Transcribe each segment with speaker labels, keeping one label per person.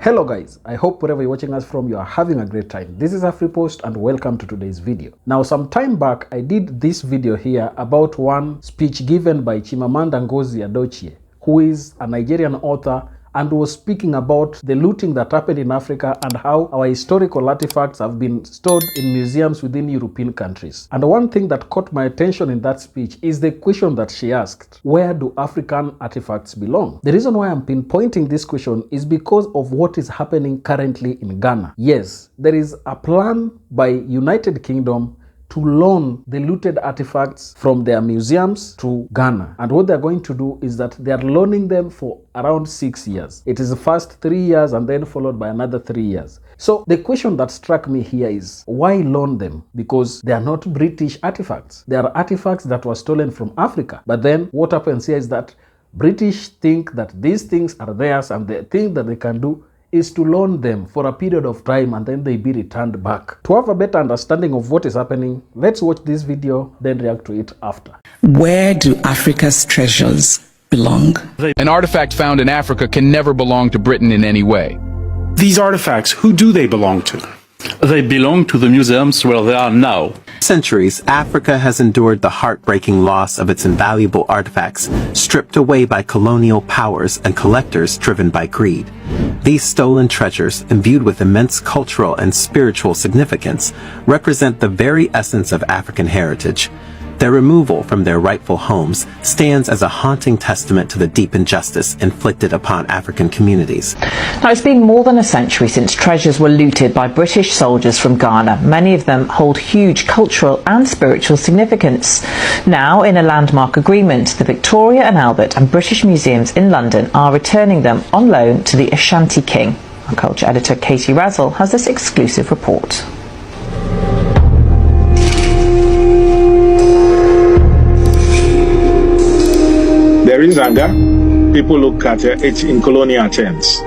Speaker 1: Hello guys, I hope wherever you're watching us from you are having a great time. This is AfriPost and welcome to today's video. Now some time back I did this video here about one speech given by Chimamanda Ngozi Adichie, who is a Nigerian author and was speaking about the looting that happened in Africa and how our historical artifacts have been stored in museums within European countries. And one thing that caught my attention in that speech is the question that she asked: where do African artifacts belong? The reason why I'm pinpointing this question is because of what is happening currently in Ghana. Yes, there is a plan by United Kingdom to loan the looted artifacts from their museums to Ghana. And what they're going to do is that they're loaning them for around 6 years. It is the first 3 years and then followed by another 3 years. So the question that struck me here is, why loan them? Because they are not British artifacts. They are artifacts that were stolen from Africa. But then what happens here is that British think that these things are theirs, and the thing that they can do is to loan them for a period of time and then they be returned back. To have a better understanding of what is happening, let's watch this video, then react to it after.
Speaker 2: Where do Africa's treasures belong?
Speaker 3: An artifact found in Africa can never belong to Britain in any way.
Speaker 4: These artifacts, who do they belong to?
Speaker 5: They belong to the museums where they are now.
Speaker 6: Centuries, Africa has endured the heartbreaking loss of its invaluable artifacts, stripped away by colonial powers and collectors driven by greed. These stolen treasures, imbued with immense cultural and spiritual significance, represent the very essence of African heritage. Their removal from their rightful homes stands as a haunting testament to the deep injustice inflicted upon African communities.
Speaker 7: Now, it's been more than a century since treasures were looted by British soldiers from Ghana. Many of them hold huge cultural and spiritual significance. Now, in a landmark agreement, the Victoria and Albert and British Museums in London are returning them on loan to the Asante King. Our culture editor Katie Razzle has this exclusive report.
Speaker 8: There is anger. People look at it in colonial terms.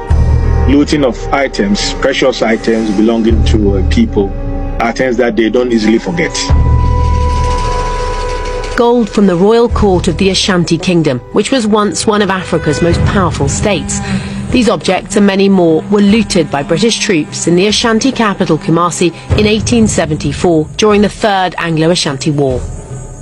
Speaker 8: Looting of items, precious items belonging to people, items that they don't easily forget.
Speaker 9: Gold from the royal court of the Asante Kingdom, which was once one of Africa's most powerful states. These objects and many more were looted by British troops in the Ashanti capital Kumasi in 1874 during the Third Anglo-Ashanti War.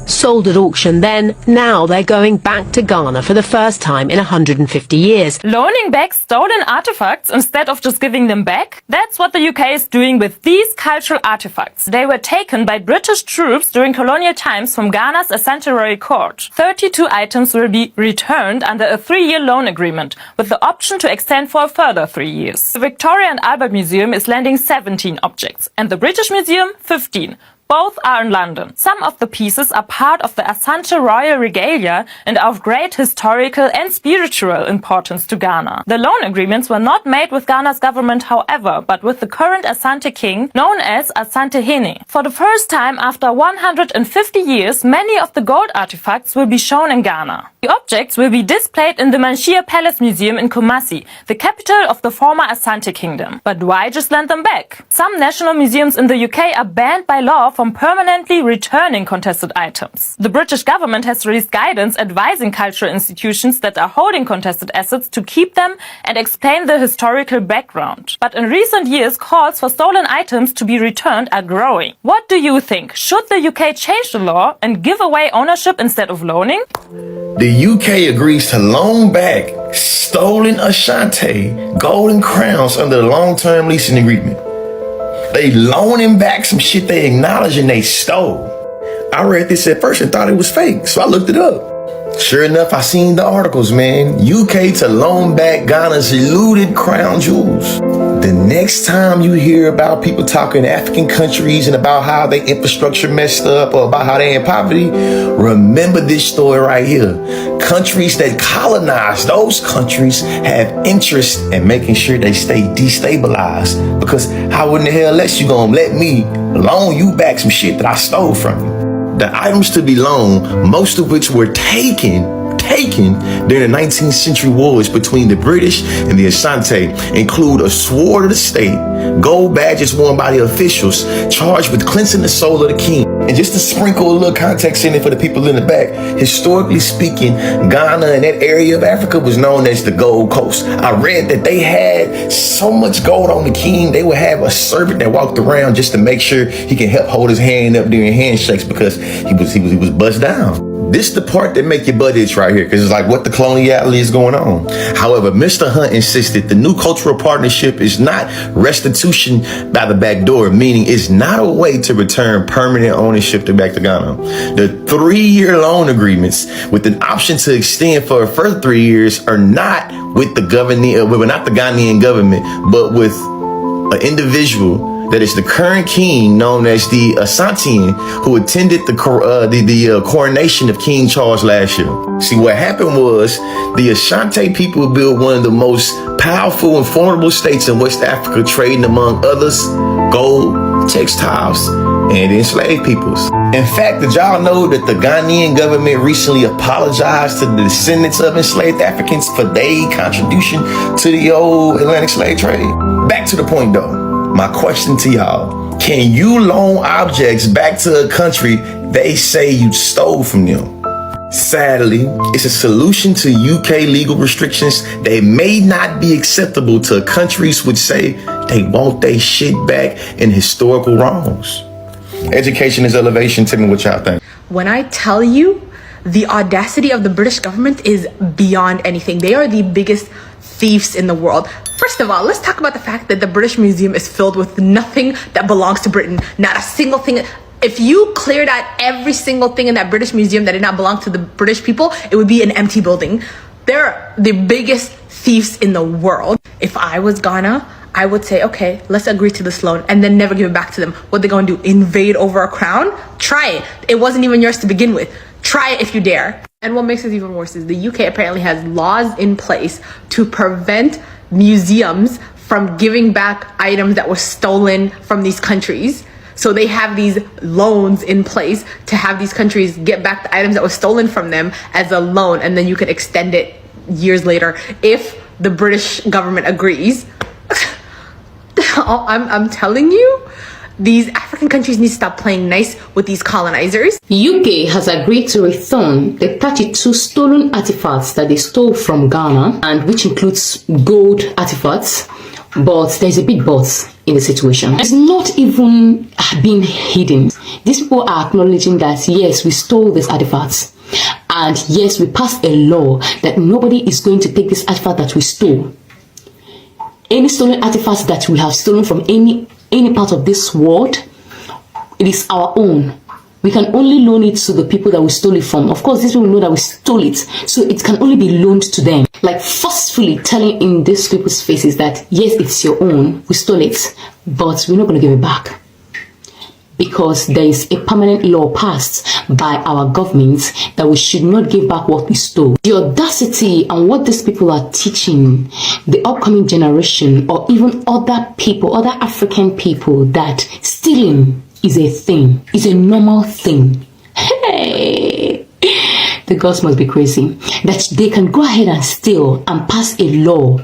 Speaker 9: Sold at auction then, now they're going back to Ghana for the first time in 150 years.
Speaker 10: Loaning back stolen artifacts instead of just giving them back? That's what the UK is doing with these cultural artifacts. They were taken by British troops during colonial times from Ghana's Asante Royal Court. 32 items will be returned under a 3-year loan agreement, with the option to extend for a further 3 years. The Victoria and Albert Museum is lending 17 objects, and the British Museum 15. Both are in London. Some of the pieces are part of the Asante Royal Regalia and are of great historical and spiritual importance to Ghana. The loan agreements were not made with Ghana's government, however, but with the current Asante King, known as Asante King. For the first time after 150 years, many of the gold artifacts will be shown in Ghana. The objects will be displayed in the Manshia Palace Museum in Kumasi, the capital of the former Asante Kingdom. But why just lend them back? Some national museums in the UK are banned by law from permanently returning contested items. The British government has released guidance advising cultural institutions that are holding contested assets to keep them and explain the historical background. But in recent years, calls for stolen items to be returned are growing. What do you think? Should the UK change the law and give away ownership instead of loaning?
Speaker 11: The UK agrees to loan back stolen Asante golden crowns under the long-term leasing agreement. They loaning back some shit they acknowledging they stole. I read this at first and thought it was fake, so I looked it up. Sure enough, I seen the articles, man. UK to loan back Ghana's looted crown jewels. The next time you hear about people talking African countries and about how their infrastructure messed up or about how they in poverty, remember this story right here. Countries that colonize those countries have interest in making sure they stay destabilized, because how in the hell else you gonna let me loan you back some shit that I stole from you? The items to be loaned, most of which were taken during the 19th century wars between the British and the Asante, include a sword of the state, gold badges worn by the officials charged with cleansing the soul of the king, And just to sprinkle a little context in it for the people in the back, historically speaking, Ghana and that area of Africa was known as the Gold Coast. I read that they had so much gold on the king, they would have a servant that walked around just to make sure he can help hold his hand up during handshakes because he was buzzed down. This the part that make your butt itch right here, because it's like what the coloniality is going on. However, Mr. Hunt insisted the new cultural partnership is not restitution by the back door, meaning it's not a way to return permanent ownership back to Ghana. The 3-year loan agreements with an option to extend for a further 3 years are not with the not the Ghanaian government, but with an individual that is the current king, known as the Asante, who attended the coronation of King Charles last year. See, what happened was the Asante people built one of the most powerful and formidable states in West Africa, trading among others gold, textiles, and enslaved peoples. In fact, did y'all know that the Ghanaian government recently apologized to the descendants of enslaved Africans for their contribution to the old Atlantic slave trade? Back to the point though. My question to y'all, can you loan objects back to a country they say you stole from them? Sadly, it's a solution to UK legal restrictions that may not be acceptable to countries which say they want their shit back in historical wrongs. Education is elevation. Tell me what y'all think.
Speaker 12: When I tell you, the audacity of the British government is beyond anything. They are the biggest thieves in the world. First of all, let's talk about the fact that the British Museum is filled with nothing that belongs to Britain. Not a single thing. If you cleared out every single thing in that British Museum that did not belong to the British people, it would be an empty building. They're the biggest thieves in the world. If I was Ghana, I would say, okay, let's agree to this loan and then never give it back to them. What they gonna do, invade over a crown? Try it. It wasn't even yours to begin with. Try it if you dare. And what makes it even worse is the UK apparently has laws in place to prevent museums from giving back items that were stolen from these countries. So they have these loans in place to have these countries get back the items that were stolen from them as a loan, and then you can extend it years later if the British government agrees. I'm telling you, these African countries need to stop playing nice with these colonizers.
Speaker 13: UK has agreed to return the 32 stolen artifacts that they stole from Ghana, and which includes gold artifacts. But there's a big but in the situation. It's not even being hidden. These people are acknowledging that yes, we stole these artifacts. And yes, we passed a law that nobody is going to take this artifact that we stole. Any stolen artifacts that we have stolen from any part of this world, it is our own. We can only loan it to the people that we stole it from. Of course, these people know that we stole it, so it can only be loaned to them. Like forcefully telling in these people's faces that yes, it's your own, we stole it, but we're not going to give it back. Because there is a permanent law passed by our government that we should not give back what we stole. The audacity and what these people are teaching the upcoming generation, or even other people, other African people, that stealing is a thing, is a normal thing. Hey, the girls must be crazy that they can go ahead and steal and pass a law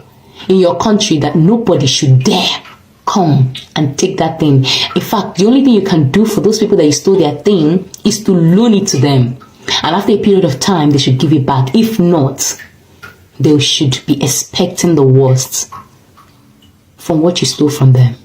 Speaker 13: in your country that nobody should dare come and take that thing. In fact, the only thing you can do for those people that you stole their thing is to loan it to them, and after a period of time they should give it back. If not, they should be expecting the worst from what you stole from them.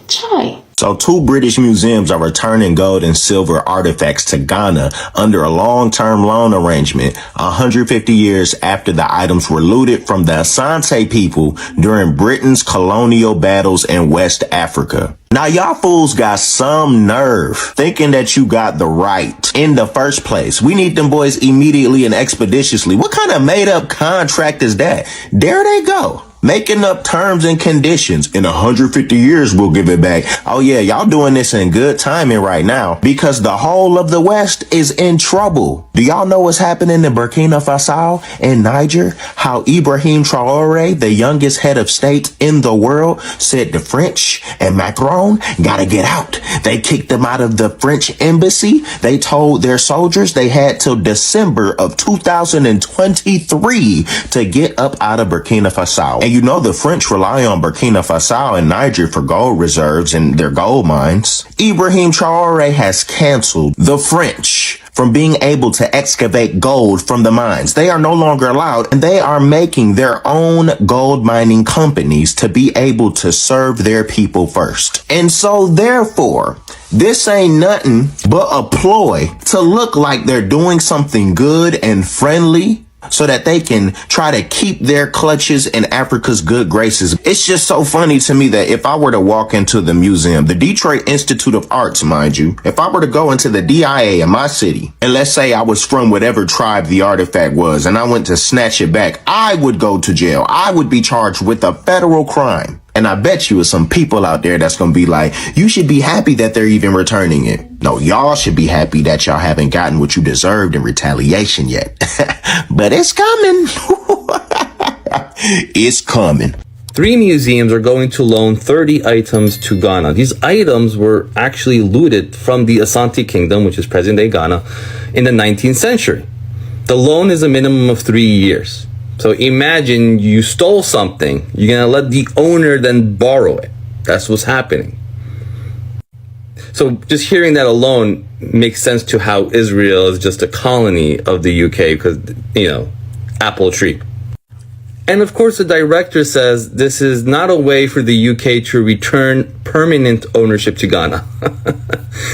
Speaker 13: Try.
Speaker 14: So 2 British museums are returning gold and silver artifacts to Ghana under a long-term loan arrangement 150 years after the items were looted from the Asante people during Britain's colonial battles in West Africa. Now y'all fools got some nerve thinking that you got the right in the first place. We need them boys immediately and expeditiously. What kind of made up contract is that? There they go, making up terms and conditions. In 150 years, we'll give it back. Oh yeah, y'all doing this in good timing right now because the whole of the West is in trouble. Do y'all know what's happening in Burkina Faso and Niger? How Ibrahim Traore, the youngest head of state in the world, said the French and Macron gotta get out. They kicked them out of the French embassy. They told their soldiers they had till December of 2023 to get up out of Burkina Faso. And And you know the French rely on Burkina Faso and Niger for gold reserves and their gold mines. Ibrahim Traore has canceled the French from being able to excavate gold from the mines. They are no longer allowed, and they are making their own gold mining companies to be able to serve their people first. And so therefore, this ain't nothing but a ploy to look like they're doing something good and friendly so that they can try to keep their clutches in Africa's good graces. It's just so funny to me that if I were to walk into the museum, the Detroit Institute of Arts, mind you, if I were to go into the DIA in my city, and let's say I was from whatever tribe the artifact was, and I went to snatch it back, I would go to jail. I would be charged with a federal crime. And I bet you some people out there that's gonna be like, you should be happy that they're even returning it. No, y'all should be happy that y'all haven't gotten what you deserved in retaliation yet. But it's coming. It's coming.
Speaker 15: 3 museums are going to loan 30 items to Ghana. These items were actually looted from the Asante Kingdom, which is present-day Ghana, in the 19th century. The loan is a minimum of 3 years. So imagine you stole something, you're going to let the owner then borrow it. That's what's happening. So just hearing that alone makes sense to how Israel is just a colony of the UK because, you know, apple tree. And of course, the director says this is not a way for the UK to return permanent ownership to Ghana.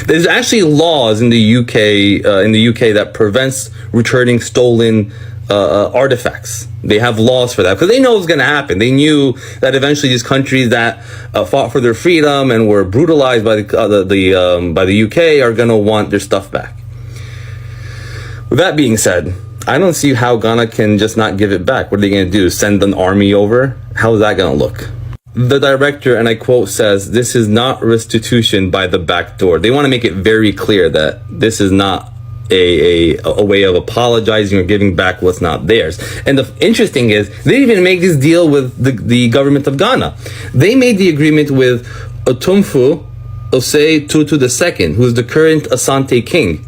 Speaker 15: There's actually laws in the UK that prevents returning stolen artifacts. They have laws for that because they know it's going to happen. They knew that eventually these countries that fought for their freedom and were brutalized by the UK are going to want their stuff back. With that being said, I don't see how Ghana can just not give it back. What are they going to do? Send an army over? How is that going to look? The director, and I quote, says, "This is not restitution by the back door." They want to make it very clear that this is not a way of apologizing or giving back what's not theirs. And the interesting is, they didn't even make this deal with the government of Ghana. They made the agreement with Otumfu Osei Tutu II, who is the current Asante King,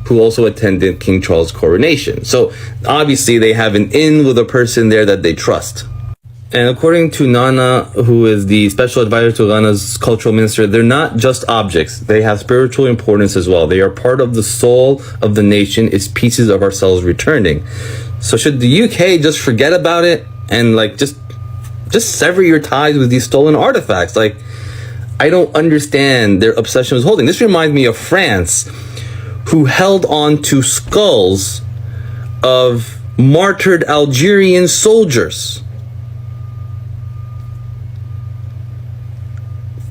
Speaker 15: who also attended King Charles' coronation. So obviously they have an in with a person there that they trust. And according to Nana, who is the special advisor to Ghana's cultural minister, they're not just objects. They have spiritual importance as well. They are part of the soul of the nation. It's pieces of ourselves returning. So should the UK just forget about it and like just sever your ties with these stolen artifacts? Like, I don't understand their obsession with holding. This reminds me of France, who held on to skulls of martyred Algerian soldiers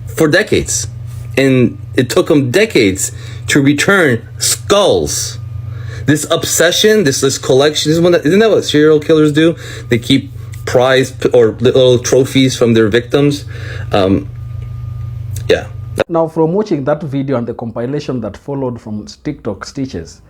Speaker 15: for decades. And it took them decades to return skulls. This obsession, this collection, isn't that what serial killers do? They keep prized or little trophies from their victims. Yeah.
Speaker 1: Now, from watching that video and the compilation that followed from TikTok stitches,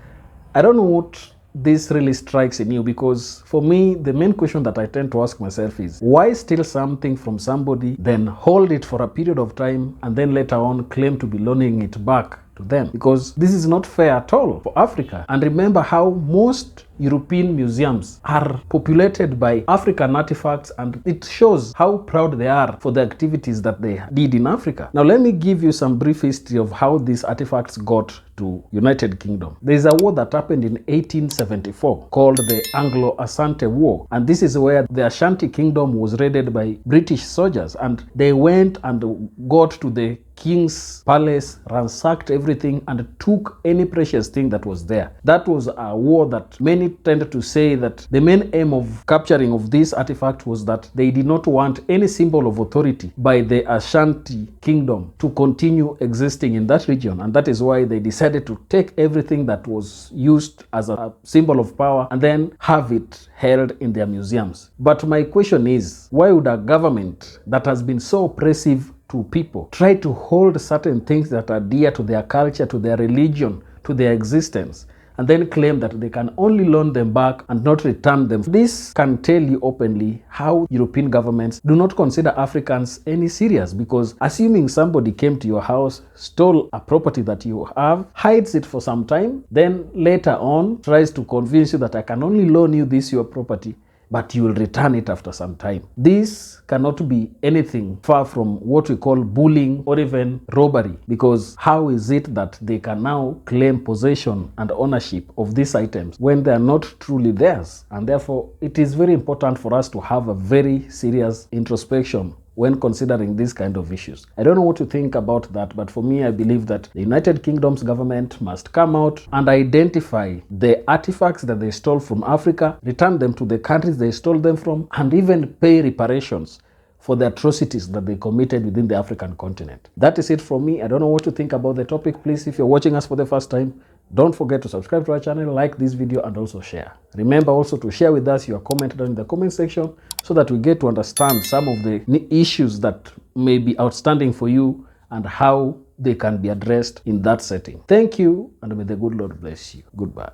Speaker 1: I don't know what this really strikes in you, because for me, the main question that I tend to ask myself is, why steal something from somebody, then hold it for a period of time, and then later on claim to be loaning it back to them? Because this is not fair at all for Africa. And remember how most European museums are populated by African artifacts, and it shows how proud they are for the activities that they did in Africa. Now let me give you some brief history of how these artifacts got to United Kingdom. There is a war that happened in 1874 called the Anglo-Asante War, and this is where the Ashanti Kingdom was raided by British soldiers, and they went and got to the king's palace, ransacked everything, and took any precious thing that was there. That was a war that many tended to say that the main aim of capturing of this artifact was that they did not want any symbol of authority by the Ashanti Kingdom to continue existing in that region, and that is why they decided to take everything that was used as a symbol of power and then have it held in their museums. But my question is, why would a government that has been so oppressive to people try to hold certain things that are dear to their culture, to their religion, to their existence, and then claim that they can only loan them back and not return them? This can tell you openly how European governments do not consider Africans any serious, because assuming somebody came to your house, stole a property that you have, hides it for some time, then later on tries to convince you that I can only loan you this your property, but you will return it after some time. This cannot be anything far from what we call bullying or even robbery, because how is it that they can now claim possession and ownership of these items when they are not truly theirs? And therefore, it is very important for us to have a very serious introspection when considering these kind of issues. I don't know what you think about that, but for me, I believe that the United Kingdom's government must come out and identify the artifacts that they stole from Africa, return them to the countries they stole them from, and even pay reparations for the atrocities that they committed within the African continent. That is it from me. I don't know what you think about the topic. Please, if you're watching us for the first time, don't forget to subscribe to our channel, like this video, and also share. Remember also to share with us your comment down in the comment section so that we get to understand some of the issues that may be outstanding for you and how they can be addressed in that setting. Thank you, and may the good Lord bless you. Goodbye.